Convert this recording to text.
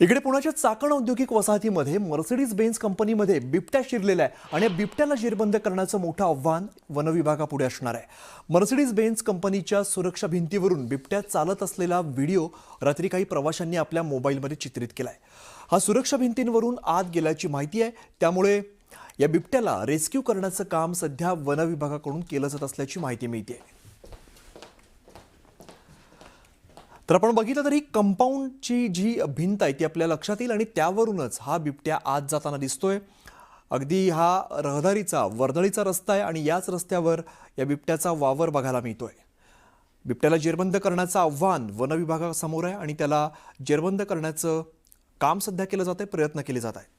इकडे पुण्याच्या चाकण औद्योगिक वसाहतीमध्ये मर्सिडीज बेन्झ कंपनीमध्ये बिबट्या शिरलेला आहे आणि या बिबट्याला जेरबंद करण्याचं मोठं आव्हान वनविभागापुढे असणार आहे। मर्सिडीज बेन्झ कंपनीच्या सुरक्षा भिंतीवरून बिबट्या चालत असलेला व्हिडिओ रात्री काही प्रवाशांनी आपल्या मोबाईलमध्ये चित्रित केलाय। हा सुरक्षा भिंतींवरून आत गेल्याची माहिती आहे, त्यामुळे या बिबट्याला रेस्क्यू करण्याचं काम सध्या वनविभागाकडून केलं जात असल्याची माहिती मिळते। तर आपण बघितलं तरी कंपाऊंडची जी भिंत आहे ती आपल्या लक्षात येईल आणि त्यावरूनच हा बिबट्या आत जाताना दिसतोय। अगदी हा रहदारीचा वर्दळीचा रस्ता आहे आणि याच रस्त्यावर या बिबट्याचा वावर बघायला मिळतोय। बिबट्याला जेरबंद करण्याचं आव्हान वनविभागासमोर आहे आणि त्याला जेरबंद करण्याचं काम सध्या केलं जात आहे, प्रयत्न केले जात आहेत।